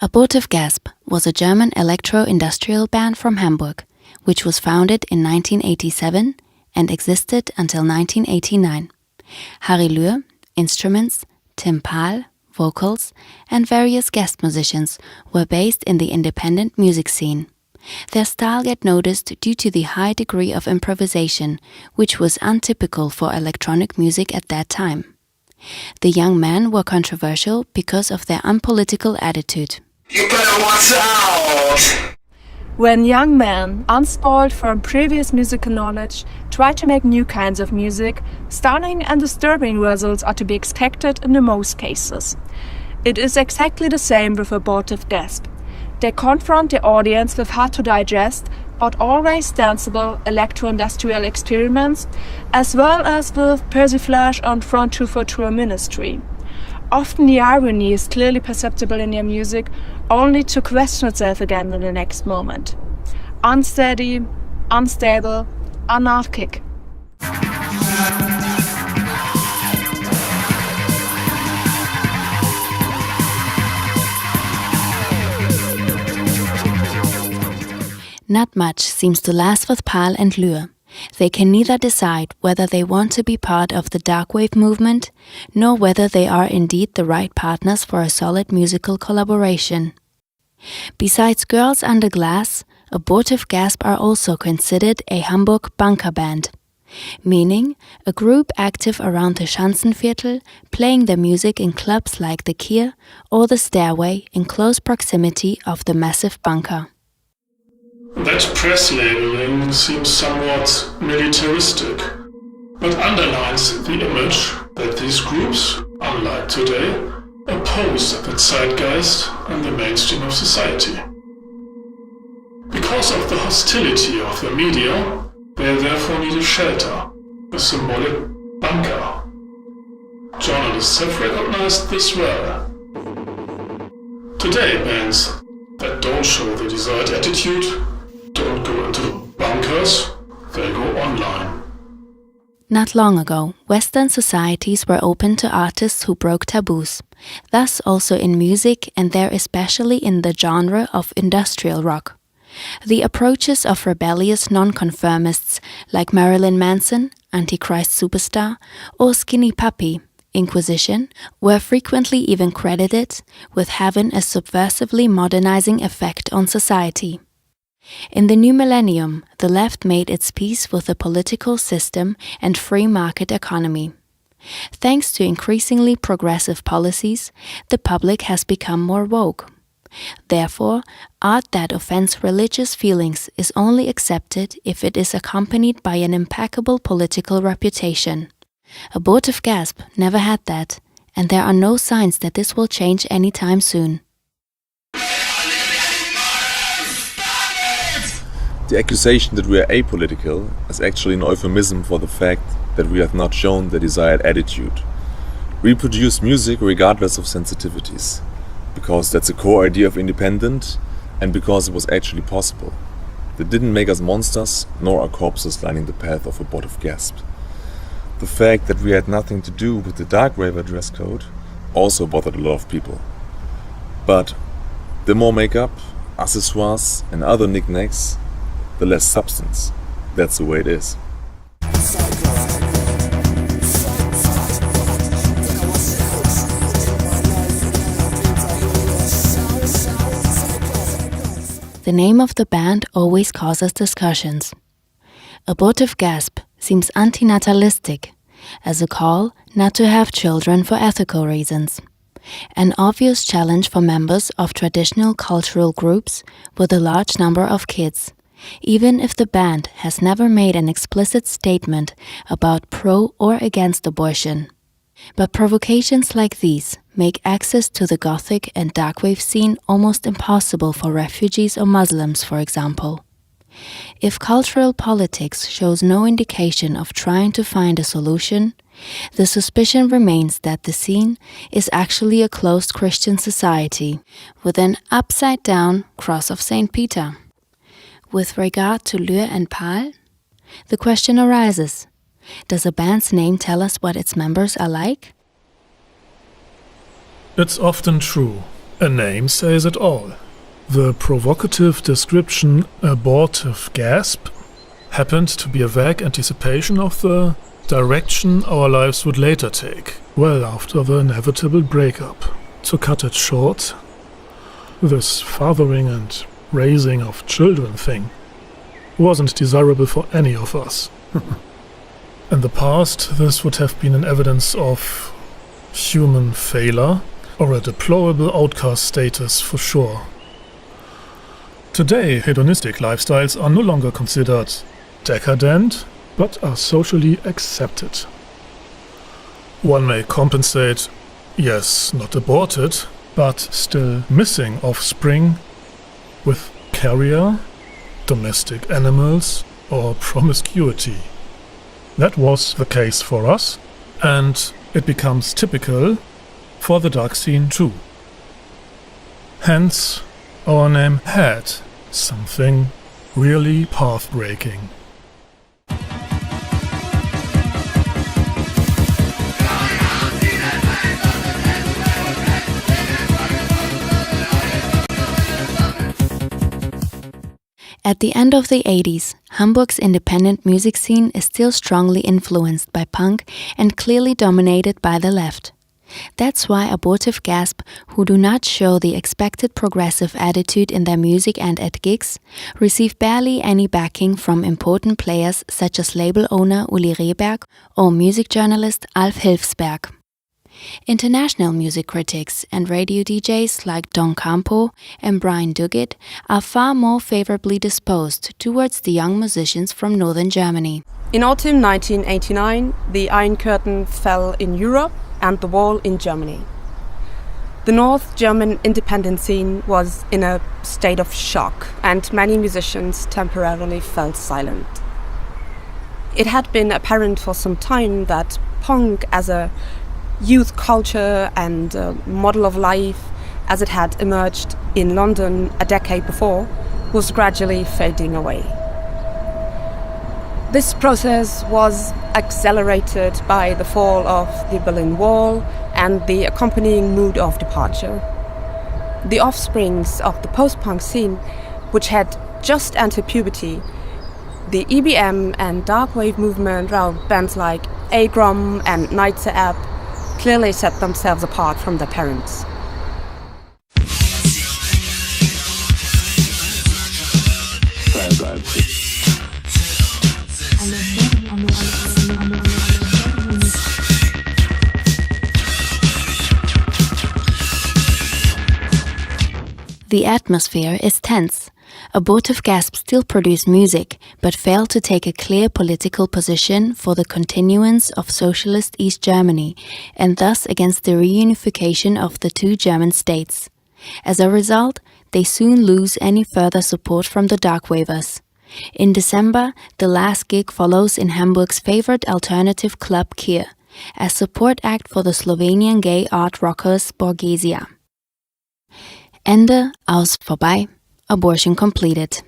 Abortive Gasp was a German electro-industrial band from Hamburg, which was founded in 1987 and existed until 1989. Harry Luehr, instruments, Tim Paal, vocals, and various guest musicians were based in the independent music scene. Their style got noticed due to the high degree of improvisation, which was untypical for electronic music at that time. The young men were controversial because of their unpolitical attitude. You better watch out! When young men, unspoiled from previous musical knowledge, try to make new kinds of music, stunning and disturbing results are to be expected in the most cases. It is exactly the same with Abortive Gasp. They confront the audience with hard-to-digest, but always danceable electro-industrial experiments, as well as with persiflage and front to future ministry. Often the irony is clearly perceptible in their music, only to question itself again in the next moment. Unsteady, unstable, anarchic. Not much seems to last with Paal and Luehr. They can neither decide whether they want to be part of the darkwave movement, nor whether they are indeed the right partners for a solid musical collaboration. Besides Girls Under Glass, Abortive Gasp are also considered a Hamburg Bunker Band, meaning a group active around the Schanzenviertel, playing their music in clubs like the Kier or the Stairway in close proximity of the massive bunker. That press labeling seems somewhat militaristic, but underlines the image that these groups, unlike today, oppose the zeitgeist and the mainstream of society. Because of the hostility of the media, they therefore need a shelter, a symbolic bunker. Journalists have recognized this well. Today, bands that don't show the desired attitude don't go into bunkers, they go online. Not long ago, Western societies were open to artists who broke taboos, thus also in music and there especially in the genre of industrial rock. The approaches of rebellious nonconformists like Marilyn Manson, Antichrist Superstar, or Skinny Puppy, Inquisition, were frequently even credited with having a subversively modernizing effect on society. In the new millennium, the left made its peace with the political system and free market economy. Thanks to increasingly progressive policies, the public has become more woke. Therefore, art that offends religious feelings is only accepted if it is accompanied by an impeccable political reputation. Abortive Gasp never had that, and there are no signs that this will change anytime soon. The accusation that we are apolitical is actually an euphemism for the fact that we have not shown the desired attitude. We produce music regardless of sensitivities, because that's a core idea of independent and because it was actually possible. That didn't make us monsters, nor are corpses lining the path of Abortive Gasp. The fact that we had nothing to do with the dark raver dress code also bothered a lot of people. But the more makeup, accessoires and other knickknacks, the less substance. That's the way it is. The name of the band always causes discussions. Abortive Gasp seems antinatalistic, as a call not to have children for ethical reasons. An obvious challenge for members of traditional cultural groups with a large number of kids, even if the band has never made an explicit statement about pro or against abortion. But provocations like these make access to the Gothic and darkwave scene almost impossible for refugees or Muslims, for example. If cultural politics shows no indication of trying to find a solution, the suspicion remains that the scene is actually a closed Christian society with an upside-down cross of St. Peter. With regard to Luehr and Paal, the question arises, does a band's name tell us what its members are like? It's often true. A name says it all. The provocative description abortive gasp happened to be a vague anticipation of the direction our lives would later take, well after the inevitable breakup. To cut it short, this fathering and raising of children thing wasn't desirable for any of us. In the past, this would have been an evidence of human failure or a deplorable outcast status for sure. Today, hedonistic lifestyles are no longer considered decadent, but are socially accepted. One may compensate, yes, not aborted, but still missing offspring with carrier, domestic animals, or promiscuity. That was the case for us, and it becomes typical for the dark scene too. Hence, our name had something really path-breaking. At the end of the 80s, Hamburg's independent music scene is still strongly influenced by punk and clearly dominated by the left. That's why Abortive Gasp, who do not show the expected progressive attitude in their music and at gigs, receive barely any backing from important players such as label owner Uli Rehberg or music journalist Alf Hilfsberg. International music critics and radio DJs like Don Campau and Brian Duguid are far more favorably disposed towards the young musicians from northern Germany. In autumn 1989, the Iron Curtain fell in Europe and the wall in Germany. The North German independent scene was in a state of shock, and many musicians temporarily fell silent. It had been apparent for some time that punk as a youth culture and a model of life as it had emerged in London a decade before was gradually fading away. This process was accelerated by the fall of the Berlin Wall and the accompanying mood of departure. The offsprings of the post-punk scene, which had just entered puberty, the EBM and dark wave movement around bands like Agrom and Nightsa App clearly set themselves apart from their parents. The atmosphere is tense. Abortive Gasp still produce music, but fail to take a clear political position for the continuance of socialist East Germany, and thus against the reunification of the two German states. As a result, they soon lose any further support from the darkwavers. In December, the last gig follows in Hamburg's favorite alternative club Kehr, as support act for the Slovenian gay art rockers BORGHESIA. Ende, aus, vorbei. Abortion completed.